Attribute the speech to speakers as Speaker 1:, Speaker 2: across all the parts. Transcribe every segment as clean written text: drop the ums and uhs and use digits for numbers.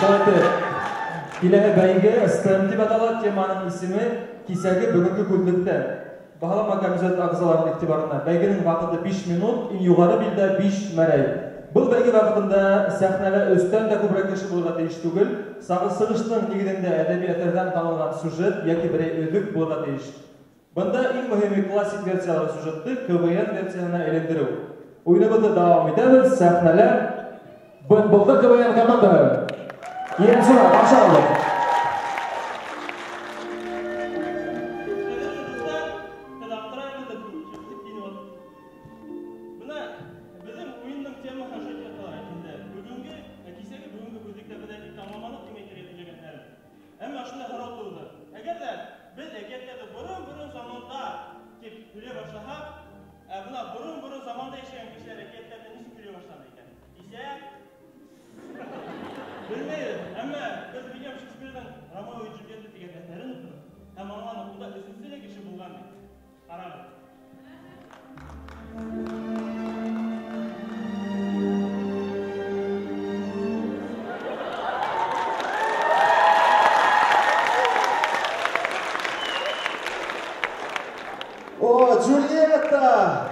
Speaker 1: Şöyle Bilehe beyge STMT badalat temanın ismi kisegi bugünkü günlükte. Bahala makamizat ağzaların iktibarına. Beygenin vakıtı 5 minut, yukarı bir de 5 merey. Bu beyge vakıtında sahnele östen de kubra kişi bulga deyiş tugul. Sağı sığıştığın ilginde edebiyatlardan tanılan sujet, yaki birey ödük bulga deyiş. Bunda en mühimi klasik versiyaları sujetti, KVN versiyonuna elendiru. Oynabıda devam ederiz, sahnele. Bulda KVN komanda. Yerim sıra, başlayalım. Julieta!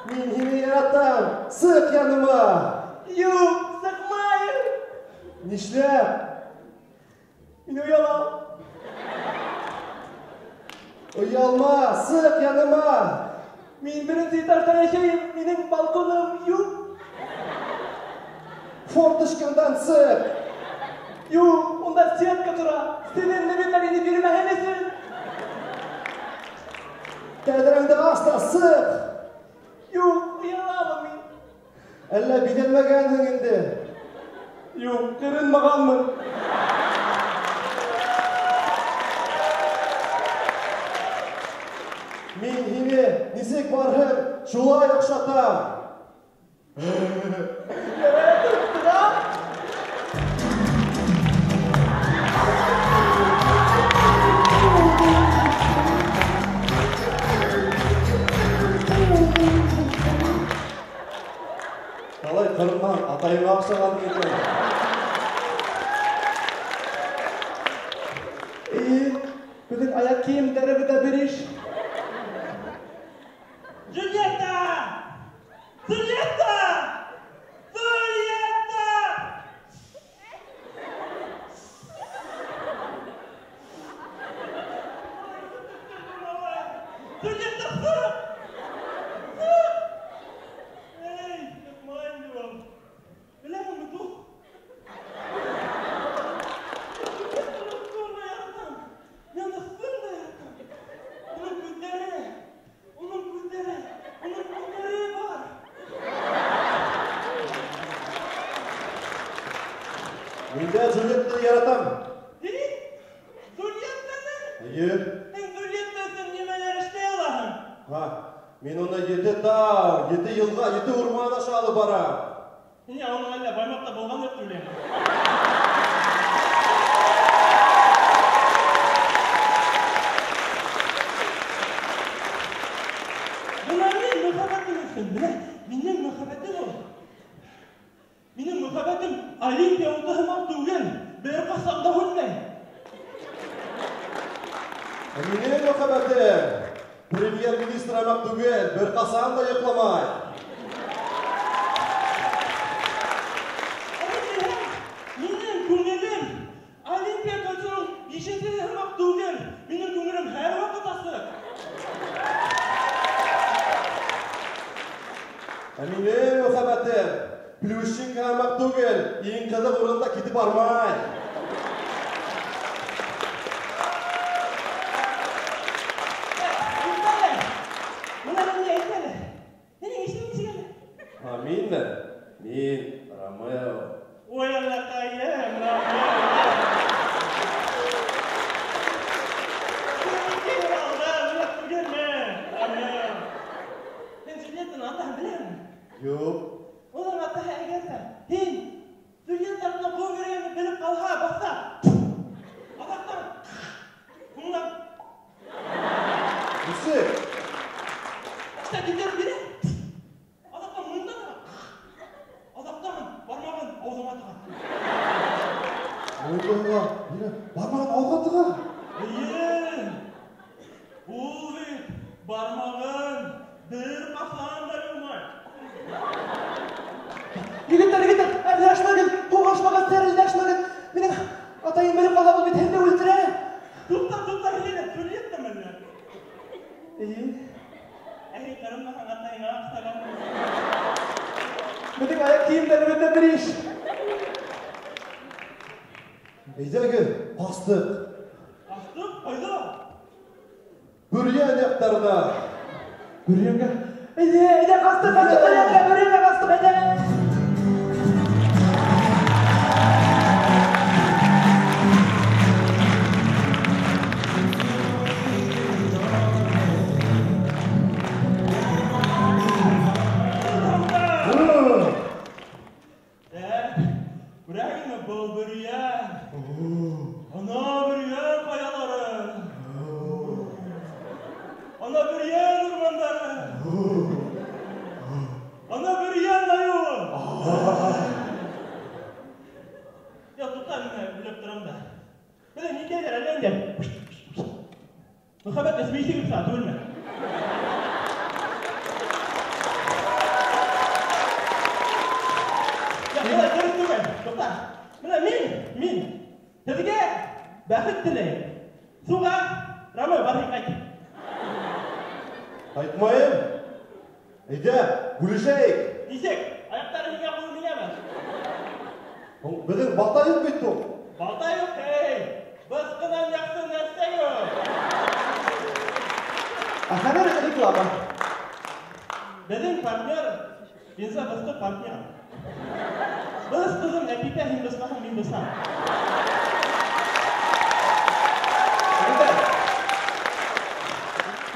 Speaker 1: Min hini yaratam, sık yanıma!
Speaker 2: Yok, sıkmayın!
Speaker 1: Nişlep!
Speaker 2: Min uyalam!
Speaker 1: Uyalma, sık yanıma!
Speaker 2: Min birinci taraftan yaşayayım, benim balkonum yok!
Speaker 1: Fortışkından sık!
Speaker 2: Yok, onda siyat katıra! Senin nöbetlerini birime hemesin!
Speaker 1: Tədrəndə asla sık!
Speaker 2: Yok, uyalamam min!
Speaker 1: Ələ bilənməgəndin indi!
Speaker 2: Yok, kırınmağanmın!
Speaker 1: Min hini, nizik barhım, şulay oxşatam!
Speaker 2: Nereye tuttu da?
Speaker 1: Қалай қырымнан атайыңа ақшағанын екен.
Speaker 2: Bugün ayak kiyimleri bir de bir iş. Julieta! Julieta! Julieta! Julieta, sus! Hey, yapmayın diyorum. Bilemem mi bu?
Speaker 1: Minde Julieta'yı yaratam.
Speaker 2: Julieta mı?
Speaker 1: Hayır.
Speaker 2: Sen Julieta'sın yemeler işte Allah'ım.
Speaker 1: Ha, men ona 7 yılga 7 urmağına şalı bara.
Speaker 2: Ya onun öyle baymakta bolgan yok Julieta. Bunlar benim muhabbetim olsun bile. Benim muhabbetim ol. Benim muhabbetim Olimpiya uğdahımak tuğun. Bir kasam da hunne.
Speaker 1: Mine muhabbetim. Premier Ministr amak tugel, bir kasam da yıklamay.
Speaker 2: Benim küngelim Olimpiya kaçırın. Yeşilde hamak tuğun. Benim küngelim her vakit asık.
Speaker 1: Mine muhabbetim. Plüşün kalmak tugel, in kızı orunda gidip barmay. Min mi? Min, Romeo.
Speaker 2: Oy Allah kayem, Romeo. Kim aldı, bırak bu gelme, Romeo. Sen Julieta'nın atağını bilir mi?
Speaker 1: Yok.
Speaker 2: Onun atağı egersen, hin, Julieta'nın kol yüreğini bilip kalha, bassa. Adaktan, bundan.
Speaker 1: Müsik.
Speaker 2: İşte giderim biri. Adaktan bundan da. Adaktan, parmağın ağzıma tıkan.
Speaker 3: Бармаған ауқатыға.
Speaker 2: Ул бит бармағын бір қасаған да болмай.
Speaker 4: Егеттер, әлі ашмағын, тоғашмаған, сәрілді ашмағын. Менің атайым бөліп қала бұл бет әмді өлтірі.
Speaker 2: Тұтта, елі, төлетті мәлі. Әй, қарымнаған атайыңа ақсаған.
Speaker 4: Менің аяқ киімдері бөтті бір еш.
Speaker 3: Ейдегі, қастық.
Speaker 2: Қастық, қайда?
Speaker 3: Бүрген аяқтарына.
Speaker 4: Бүренге? Әйде, қастық, бүренге қастық, әйде.
Speaker 2: Бұрағыны бұл бүрген. Ана бүрген қаялары. Ана бүрген ұрмандары. Ана бүрген айуы. Тұтта мені біліп тұрам да. Біле не кейдер әлемдер. Мұхаббет әсмейсі көп саат өлме. Тоқта, мына мен сізге бақыт тілеймін. Суға Рамой барып қайт.
Speaker 3: Қайтмайым. Әйде, гүлішейік.
Speaker 2: Десек, аяқтары неге қойып неге бар?
Speaker 3: Біздің балта yok бетті ол.
Speaker 2: Балта yok, біз қынан яқты нәрсе yok.
Speaker 4: Ақанар әдік лаба.
Speaker 2: Біздің партнер, бенза бізді партнер. Біз қызым әпипе Хиндустаным Хиндустан.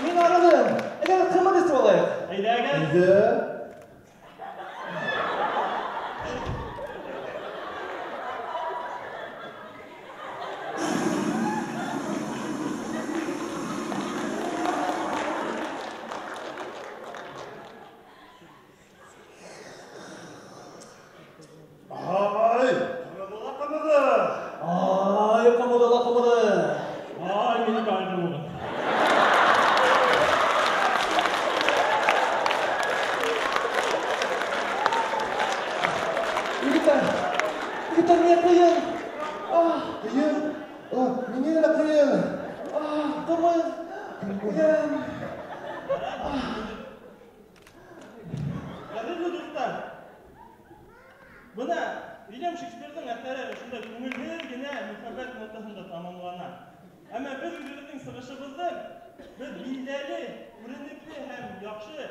Speaker 4: Мен арылым. Әгер қымыр десіп олайық.
Speaker 2: Әйдәгі?
Speaker 3: Әйде.
Speaker 4: Егеттер, не қиын.
Speaker 3: Қиын? Менен әлі қиын.
Speaker 4: Тұрмайын. Қиын.
Speaker 2: Қадірлі достар, бұна Вильям Шекспирдің әсері үшінде көңілдергене мұхаббет нотасында тамамлана. Әмі біз өзіміздің сығышыбызды біз билдәлі, үрінікті һәм яқшы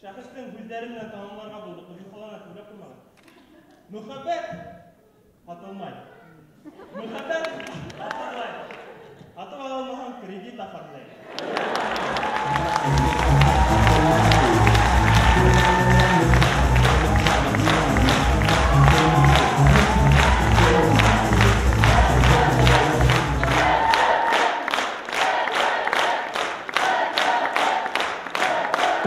Speaker 2: шәхістің көздерімен тамамларға болдық. Біз қалана көріп тұрмаған. Мұхаббет атылмай. Мұхаббет атылмай. Атып алынмаған кредит ақарлайды.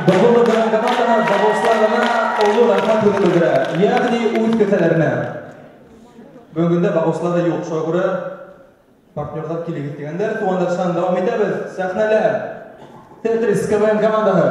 Speaker 1: Bağlıqların komandana, bağışlarına oğlu rahmat ödülüdürə, yani uyut kötələrinə. Bugündə bağışlarda yoxşa görə partnyorlar kili gittigəndər, tuğanlar şan davam edəbiz, səxnələr. Tetris KVM komandağı.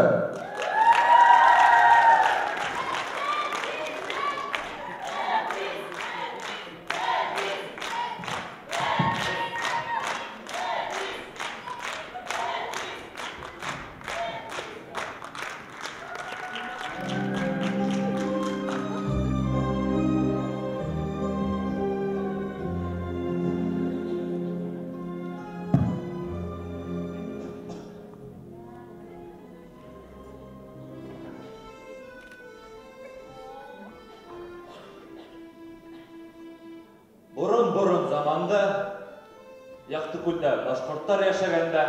Speaker 5: Burun zamanda yaktı kulda Bашқұрттар yaşaganda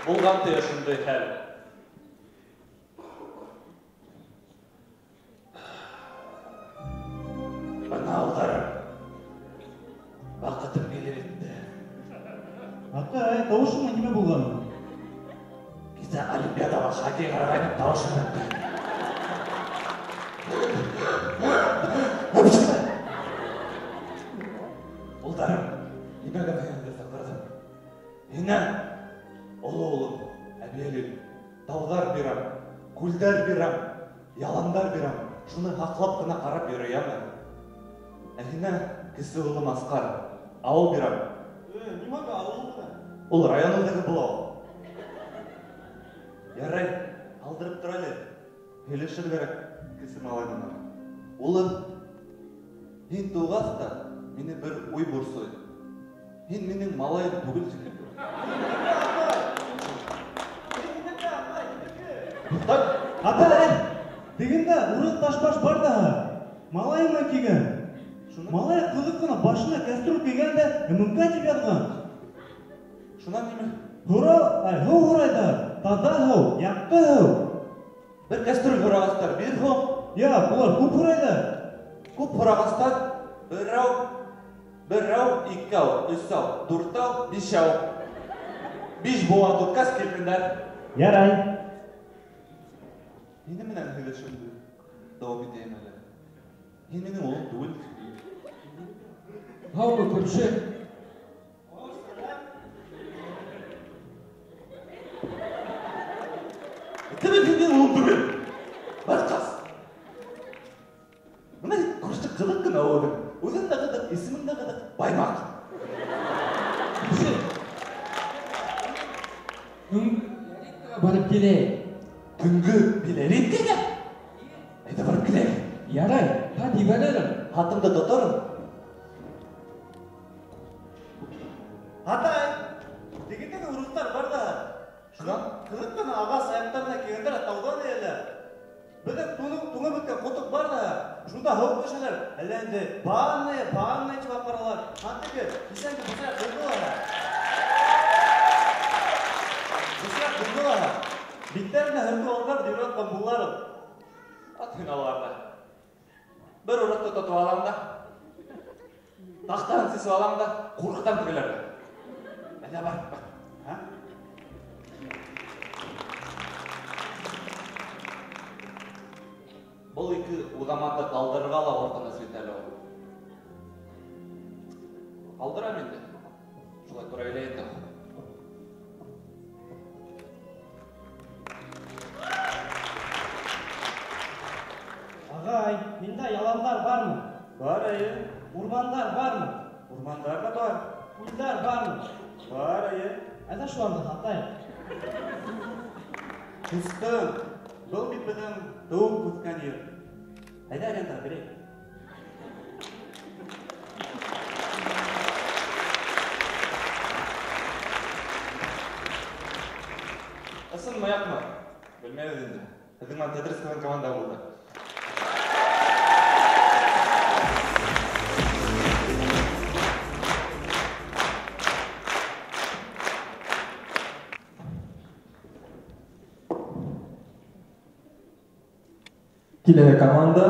Speaker 5: bulgantı yaşındı hal. Bana aldarım. Vakıtım gelir etti.
Speaker 2: Hatta tavuşun mu kime bulgan?
Speaker 5: Kita Olimpiadaga qayta qaragaynim tavışim etti. Улдарым, нимәгә хыянат сакларсың? Һиңа олы улым, әбиәлем, таудар бирам, күлдәр бирам, яландар бирам. Шуны хаклап кына карап йөрәме? Ә һиңа кесе улым Аскар, авыл бирам.
Speaker 3: Нимәгә авылда?
Speaker 5: Ул районындагы булау. Ярай, алдырып тор әле. Һөйләшер кирәк кесе малайдан. Улым, һин тугас та мине бер уй бурсый. Һин минең малайым түгел син.
Speaker 4: Атай, дегенде урын ташбаш бар да. Малайыма кигән. Малай кызык кына башына кәстрүл кигәндә, мөмкә дип язган.
Speaker 5: Шунан ниме?
Speaker 4: Һыу һурайда, таза һыу, якты һыу.
Speaker 5: Бер кәстрүл һурагастар бир һыу.
Speaker 4: Я, булар күп һурайда.
Speaker 5: Күп һурагастар берәү, икәү, өсәү, дүртәү, бишәү. Биш буа туткас килгәннәр.
Speaker 4: Ярай.
Speaker 5: Һин менән һөйләшүне дәвам итәм әле. Һин минең улым түгел.
Speaker 1: Һаумы күрше.
Speaker 5: Demek ki oğlum bugün. Başkas. Buna kurşun kılık kına oğlum. Uzun da kadar, ismin de kadar baymak.
Speaker 1: Barıp kele.
Speaker 5: Güngü bilerin dege. Haydi varıp gidek.
Speaker 1: Yaray, hadi veririm.
Speaker 5: Hatımda tutarım.
Speaker 3: Атай, дегенде урыстар бар да.
Speaker 5: Шунан?
Speaker 3: Кызык кына ага саяктарына кигәндер таудан әле. Бөтен туңы беткән котык бар да. Шунда һыу төшәләр. Әллә инде банная дип апаралар. Хантыгы, исәнге бусак булдылар. Бусак булдылар. Биттәрне һәртү алдар дип аткан буллар.
Speaker 5: At hünalarda. Bir uğrakta tutu alanda. Taxtan sesi alanda. Kuruktan tügelerdi. Hadi bak.
Speaker 3: Ha?
Speaker 5: Бұл екі ұғаматты қалдырғала ортаны светалі ол. Қалдырам енді. Шулай тұра елейді.
Speaker 4: Агай, миндә яландар бармы?
Speaker 3: Бар әйе.
Speaker 4: Урмандар бармы?
Speaker 3: Урмандар да бар.
Speaker 4: Күлдәр бармы?
Speaker 3: Бар әйе.
Speaker 4: Әйдә шуларны хатай.
Speaker 3: Кыстым. Бұл бит безнең туып үткән ел. Әйдә аренда берек.
Speaker 5: Ысын маяк мı? Білмейді енді. Біздің Тетрис кылын команда болды.
Speaker 1: Kile komanda,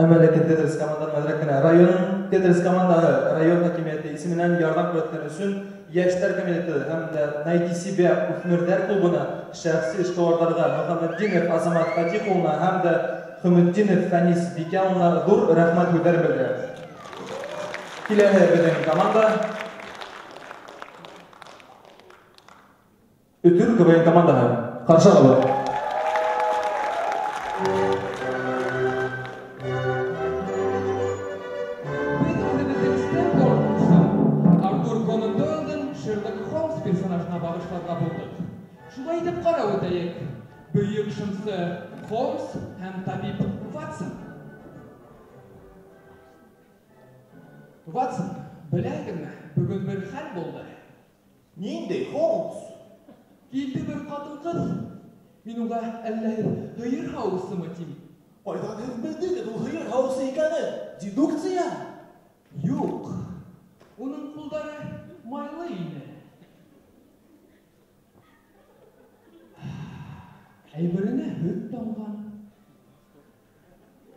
Speaker 1: Əmələkin Tetris komandanın mədrəkənə rayon Tetris komandağı rayon hakimiyyəti ismindən yardım götürən üçün Yaşlar Komiteti həm də Naydisibə Ufmirlər klubuna şəxsi işğalarlarına Muhammeddinov Azamat Fatixovna həm də Hümüddinov Fənis Bikyanovna dur rəhmət bildirir. Kile bizim komanda Ötür Kıbayın komandağı qarşı alır.
Speaker 6: Персонажына бағышларға болдық. Шулай деп қарау өтәйік. Бүйік шымсы Холмс һәм табиб Ватсон. Ватсон, біләгімі, бүгін бір хәл болды.
Speaker 3: Нинди Холмс?
Speaker 6: Келді бір қатын қыз. Мен оға әлләр ғайыр хауысы ма тим?
Speaker 3: Қайдан һез білдіңіз ол ғайыр хауысы екені? Дедукция?
Speaker 6: Юқ. Оның құлдары майлы ені. Әйбіріне өт тамған.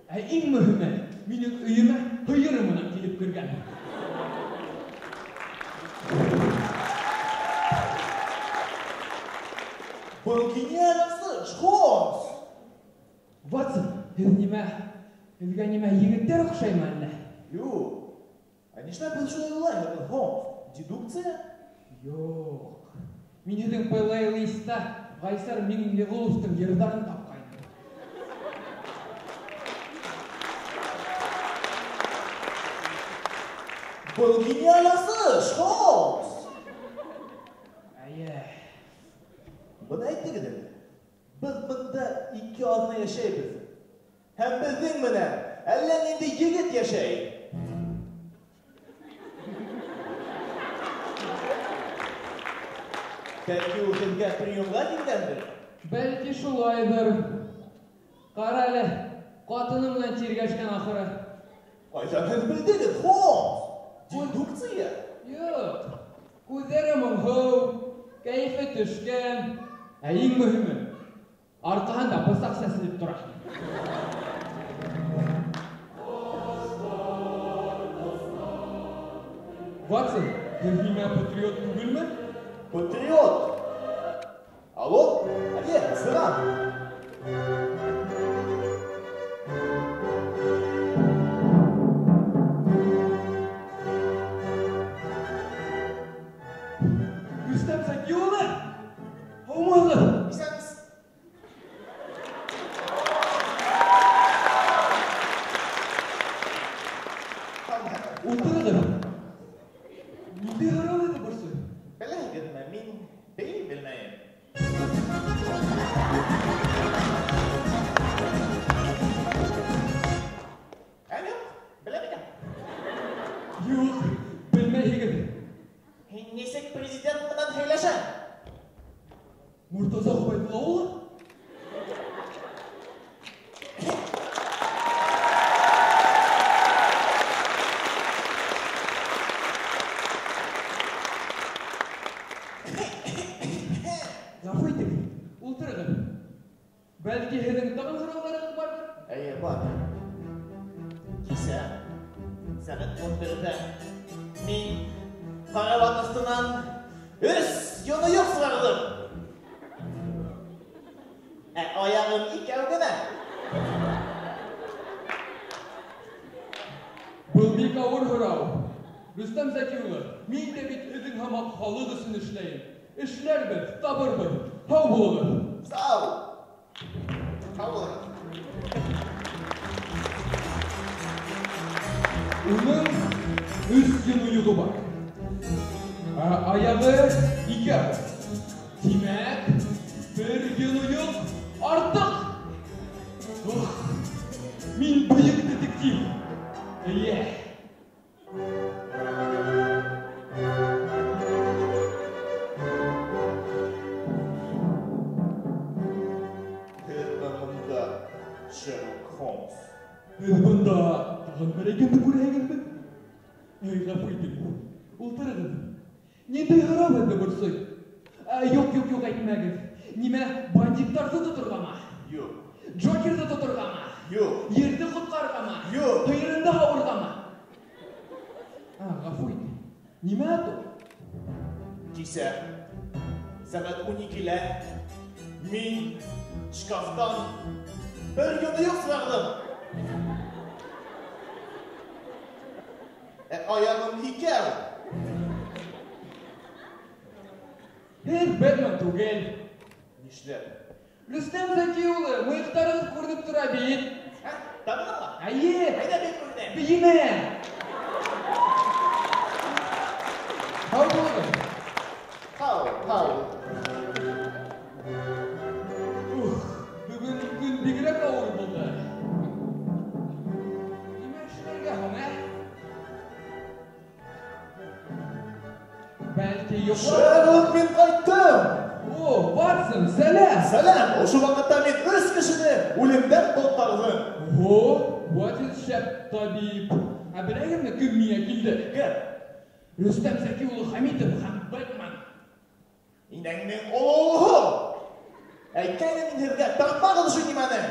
Speaker 6: Ең мүхімі, менің үйіме ғайырымына келіп кірген.
Speaker 3: Бұл гениальный Холмс!
Speaker 6: Ватсон, Һеҙгә нимә егеттәр оҡшаймы әллә?
Speaker 5: Юк. А нишләп был шулай улай, Холмс? Дедукция?
Speaker 6: Юк. Мин һеҙҙең плейлистта Ғайсар Миңлеғоловтың йырҙарын тапҡайным.
Speaker 5: Был гениальный сыш, Холмс!
Speaker 6: Әйе.
Speaker 5: Бына әйттегеҙ әле. Беҙ бында ике аҙна йәшәйбеҙ. Һәм беҙҙең менән әллә нинди егет йәшәй. Бәлки ул һеҙгә приемға килгәндер?
Speaker 6: Бәлки шулайҙыр. Ҡара әле, ҡатыны менән тиргәшкән ахыры.
Speaker 5: Ҡайҙан һеҙ белдегеҙ, Холмс? Дедукция?
Speaker 6: Юк. Күҙҙәре моңһоу, кәйефе төшкән. Ә иң мөһиме, арҡаһында бысаҡ сәселеп тора. Ватсон, һеҙ нимә патриот түгелме?
Speaker 5: Патриот! Алло, әйе, сырам.
Speaker 6: Рөстәм Зәки улы! Һаумыһығыҙ!
Speaker 5: Исәнмесез?
Speaker 6: Ултырығыҙ! Ниндәй һорау иде бурсы?
Speaker 5: Беләһегеҙме, мин бәйле белмәйем. Юк, беләмәйем.
Speaker 6: Юк, белмәйһегеҙ.
Speaker 5: Һин нисек президент менән һөйләшәң?
Speaker 6: Муртаза Ғүбәйдулла улы? Ғәфү итегеҙ, ултырығыҙ. Бәлки һеҙҙең тағын һорауларығыҙ барҙыр?
Speaker 5: Әйе, бар. Кисә сәғәт 11-дә мин карават астынан 3 йоныйоҡ сығарҙым. Ә аяғым 2 генә.
Speaker 6: Был бик ауыр һорау. Рөстәм Зәки улы, мин дә бит һеҙҙең һаман халыҡ өсөн эшләйем. Эшләрбеҙ, табырбыҙ. Һау булығыҙ.
Speaker 5: Сау. Һау булығыҙ.
Speaker 6: Уның 3 йоныйоғо бар. Аяғы 2. Тимәк, 1 йоныйоҡ артыҡ. Мин быйыҡ детектив. Эйе.
Speaker 5: Һеҙ бында, Шерлок Холмс.
Speaker 6: Һеҙ бында тағын бер икенде күрәһегеҙме? Эй, ғәфү итегеҙ. Ултырығыҙ. Ниндәй һорау һеҙҙе борсой? Юк, әйтмәгеҙ. Нимә, бандиттарҙы тоторғамы?
Speaker 5: Юк.
Speaker 6: Джокерҙы тоторғамы?
Speaker 5: Юк.
Speaker 6: Ерҙе ҡотҡарғамы?
Speaker 5: Юк.
Speaker 6: Һыйырынды һауырғамы? Ғәфү итегеҙ. Нимә ул?
Speaker 5: Кисә сәғәт 12-лә мин шкафтан 1 йоныйоҡ сығарҙым. Ә аяғым 2.
Speaker 6: Һеҙ Бэтмен түгел.
Speaker 5: Нишләп?
Speaker 6: Рөстәм Зәки улы, мыйыҡтарығыҙ күренеп тора бит.
Speaker 5: Танымаңмы?
Speaker 6: Әйе.
Speaker 5: Ҡайҙа бит күренәм?
Speaker 6: Бейемә. Һау булығыҙ.
Speaker 5: Һау.
Speaker 6: Бөгөн көн бигерәк ауыр булды. Нимә эшләргә һуң, Бәлки йоҡлап...
Speaker 5: Шерлок, мин ҡайттым!
Speaker 6: О, Ватсон, сәләм!
Speaker 5: Сәләм! Ошо ваҡытта мин 3 кешене үлемдән ҡотҡарҙым.
Speaker 6: О, Ватсон шәп табип. Ә беләгеҙме, кем миңә килде?
Speaker 5: Кем?
Speaker 6: Рөстәм Зәки улы Хәмитов һәм Бэтмен.
Speaker 5: Инәңнең олоуһы! Әйткәйнем мин һеҙгә, тартмағыҙ ошо нимәне!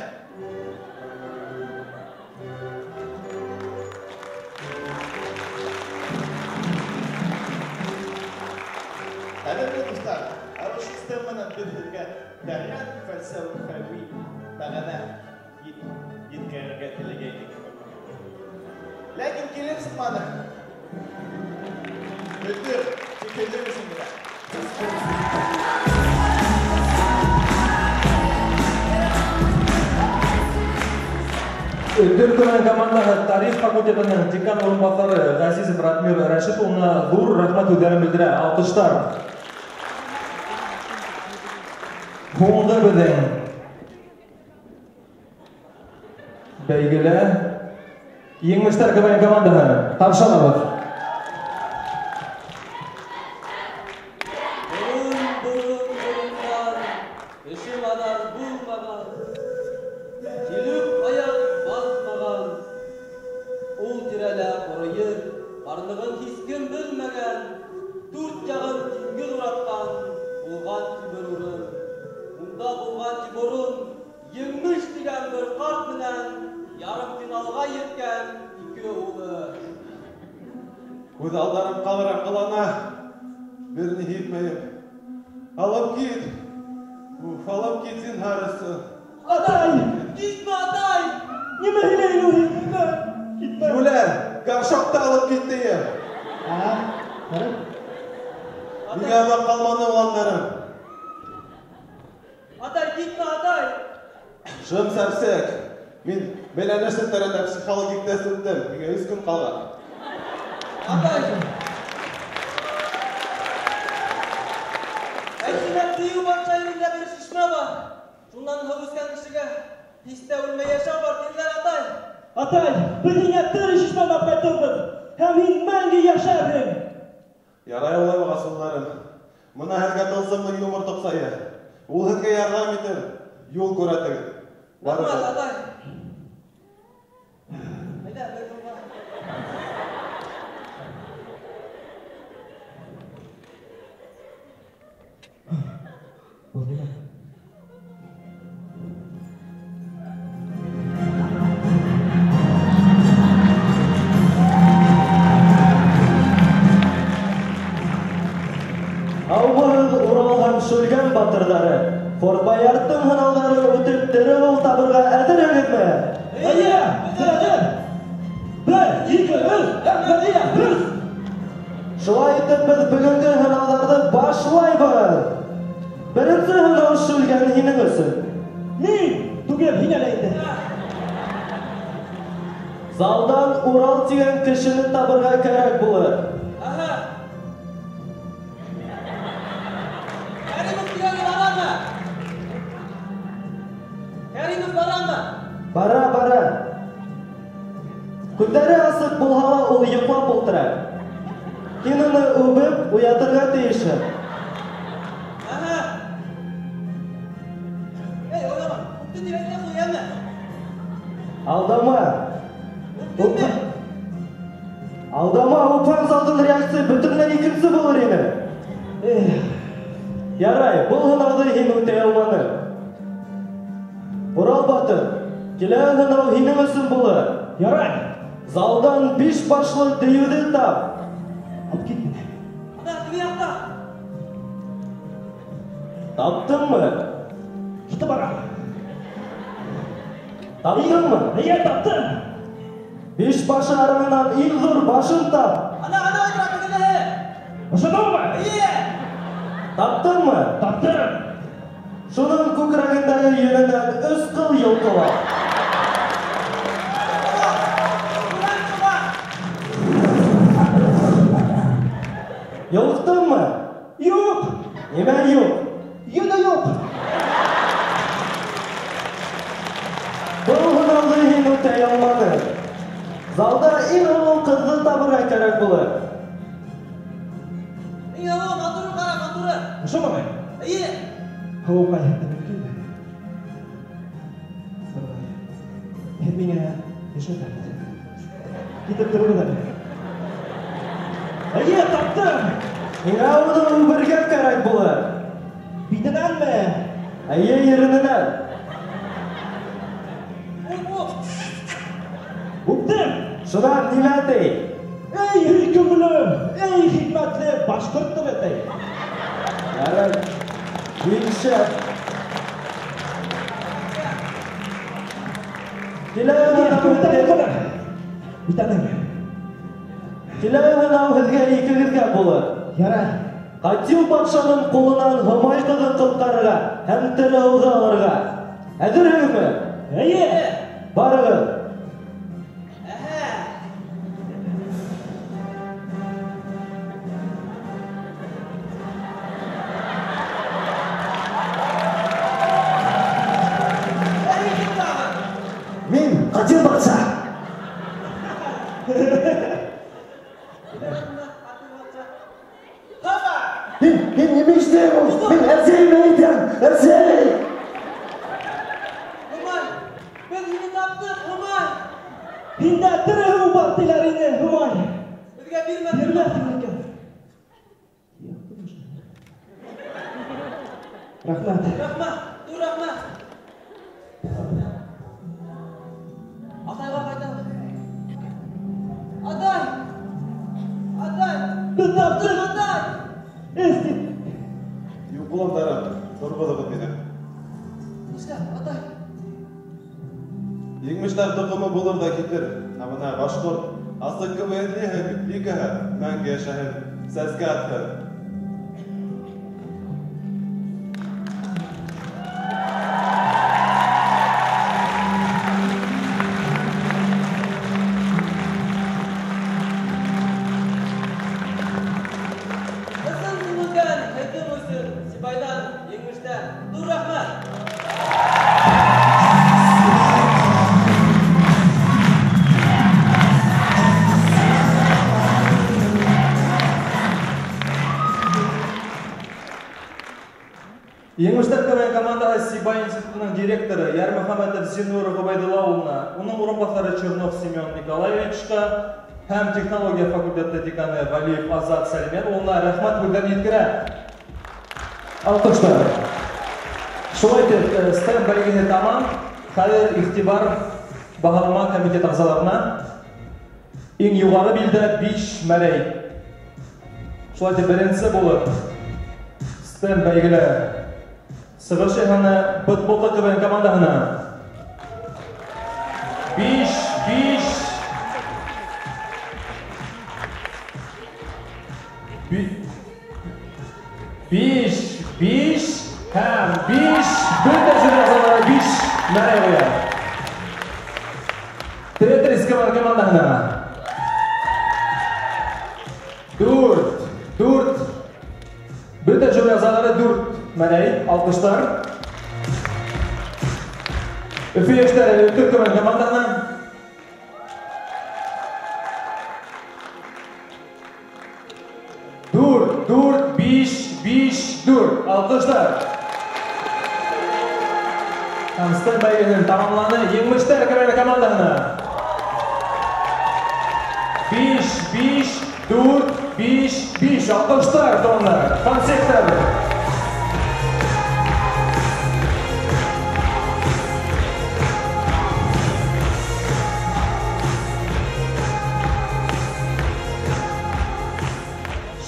Speaker 5: Ҡәҙерле дуҫтар, ошо системанан беҙ һеҙгә тәрән фәлсәфәви мәғәнә
Speaker 3: yetkazishga tilagaydik. Lekin kelib chiqmadi. O'tir, chekilamisan bular.
Speaker 1: Türkmen komandasi tarix fakultetining dekan o'rinbosari Azizov Ratmir Rashid uni zo'r rahmat so'zlarini bildiradi. Alqishlar. Qo'ng'i bilan belgili yengmişler komandasi tavshanamiz.
Speaker 5: Uzallarım kalıram kılana birini hitmeyip alıp git. Alıp gitsin harısı.
Speaker 2: Aday! Gitme aday! Nime hileyle gitme! Gitme!
Speaker 5: Güler, kavşakta alıp gitti ya.
Speaker 4: Ha? Karım?
Speaker 5: Dünyada kalmanı olanlarım.
Speaker 2: Aday gitme aday!
Speaker 5: Şım sepsek. Ben anasın tarafında psikologik test ettim. Bana 3 gün kalgan.
Speaker 2: Aday! Eşime duyu bakçayında bir şişme var. Şundan havuzkan kişiye hiç de ölme yaşam var dediler aday. Aday, bizim yaptığı şişme bakmaktırdır. Hem inmengi yaşarım.
Speaker 5: Yaray olay vakasıllarım. Mına herge tılsımlı yumurtuk sayı. Ul hınge yardım etir. Yol göretir.
Speaker 2: Olmaz aday. Hayda, ben olmaz.
Speaker 7: Şölgen batırları, Fort Bayard'ın hınavları ötüp deri ol tabırga ədir əgitme.
Speaker 2: Eye, bitir. Bir, iki, üç, emrediye, üç.
Speaker 7: Şulay etip biz bugünkü hınavlarda başlayız. Birinci hınav Şölgen hinin ösün.
Speaker 2: Tugeb hineleydi.
Speaker 7: Zaldan Ural diyen kişinin tabırga kerek bulur.
Speaker 2: Aha. Kerimiz baran mı?
Speaker 7: Bara. Күндәре асык булһа ул йоклап ултыра. Киноны үбеп уятырга тиешә.
Speaker 2: Aha. Ey oynama. Uktun diye koyama.
Speaker 7: Алдама. Алдама, упан залдын реакция бүтүнләй икенче булыр иде. Ярай, бул гынауды һин үтә алманы. Урал Батыр, килән гынау һинең өчен булыр.
Speaker 2: Yaray.
Speaker 7: Залдан 5 башлы дөйүде тап.
Speaker 2: Алып кит мине. Ана, теге якта.
Speaker 7: Таптыңмы?
Speaker 2: Ките бара.
Speaker 7: Таптыңмы?
Speaker 2: Ие, таптым.
Speaker 7: 5 башы араңнан иң зур башын тап.
Speaker 2: Ана, отура кете. Ошондомбу? Ие.
Speaker 7: Таптыңмы?
Speaker 2: Таптым.
Speaker 7: Шунun күкрәгендәге йөненнән 3 кыл йылтыла. Йылттыңмы?
Speaker 2: Юк.
Speaker 7: Нимә юк?
Speaker 2: Йөне юк.
Speaker 7: Бұл гынауды һин үтәй алмады. Залда иң олуг кызны табырга кирәк булыр.
Speaker 2: Иң олуг матуры кара, матуры.
Speaker 4: Ошоңбу?
Speaker 2: Ие.
Speaker 4: Хаука ятты мөмкин. Һин миңа ишетә. Китеп торган.
Speaker 2: Ие, таптым.
Speaker 7: Һиңа уны үбергә кирәк булыр.
Speaker 4: Битенәнме?
Speaker 7: Әйе, ерененән.
Speaker 4: Үптем.
Speaker 7: Шунан нимә дей?
Speaker 4: Ey hükümlü, ey hikmetli başkurt devleti.
Speaker 7: Ярай. Биншә. Киләһенау һеҙгә икегеҙгә булыр.
Speaker 4: Ярай.
Speaker 7: Ҡатил батшаның ҡулынан Һомай ҡыҙын ҡотҡарырға һәм тере һыуҙа алырға. Әҙерһегеҙме?
Speaker 4: Эйе.
Speaker 7: Барығыҙ. Мин ҡатил батша. Мин неме эшләйем? Мин әсәйме әйтәм? Әсәй!
Speaker 2: Humay, biz yine taptık Humay.
Speaker 4: Һиндә тере һыу бар тиләр ине, Һомай.
Speaker 2: Bizge bir
Speaker 4: Бирмәдең икән. Рәхмәт.
Speaker 2: Rahma, dur rahma. Atayga kaytalım. Atay. Atay.
Speaker 4: Без таптык.
Speaker 2: Atay.
Speaker 4: Эсти.
Speaker 5: Юқуландарым, торбалығын менен.
Speaker 2: İşte atay.
Speaker 5: Еңміштар тұқымы болыр да кетер. Амына башқұрт, асыққы вәнліғін, лигіға, мәңге шәһін, сәзге атқыр.
Speaker 2: Nasıl bulungan? Haydi musun? Sibaydan, yengmişten. Dur rahma.
Speaker 1: Еңіштер командаға Сибай институтының директоры Ярмөхәмәтов Зинур Ғұбайдуллаұлына, оның орынбасары Чернов Семен Николаевичқа һәм технология факультеті деканы Валиев Азат Сәлимен ұлына рәхмәт білдіріп еткірі. Алқыштар. Шулай итеп, STEM бәйгеһе тамам. Хәзер игътибар бағалама комитет ағзаларына иң юғары билдә 5 мәрәй. Шулай итеп, беренче булып STEM бәйгеле Сығышы ғана бұтболта көбен командаһына 5 һәм 5 бөтә җырзалары 5 мәрәй қоя. Тетрис командаһына 4 бөтә җырзалары 4 мәрәй, алқыштар. Өфе яшьләре Түркмен командаһына 4-5-5-4 алқыштар. Һәм бәйгенең тамамланы Еңмештәр командаһына 5-5-4-5-5 алқыштар тонлар. Концерттар.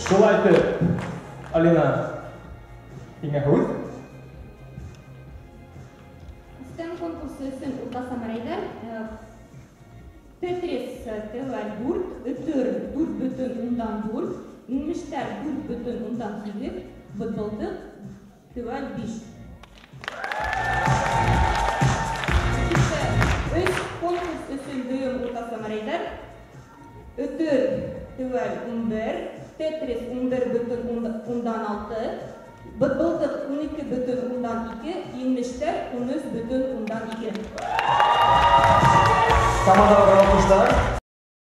Speaker 1: Шулай итеп, Алина, иңә һүз.
Speaker 8: STEM konkursu өсөн урта самарайдар Тетрис тәвәл 4, өтөр 4,4, еңмештәр 4,8, бытбылдык тәвәл 5. Өз конкурс өсөн дөйем урта самарайдар өтөр тәвәл 11, Тетрис 11,6, бытбылдык 12,2, еңмештәр 13,2.
Speaker 1: Командаға алқыштар.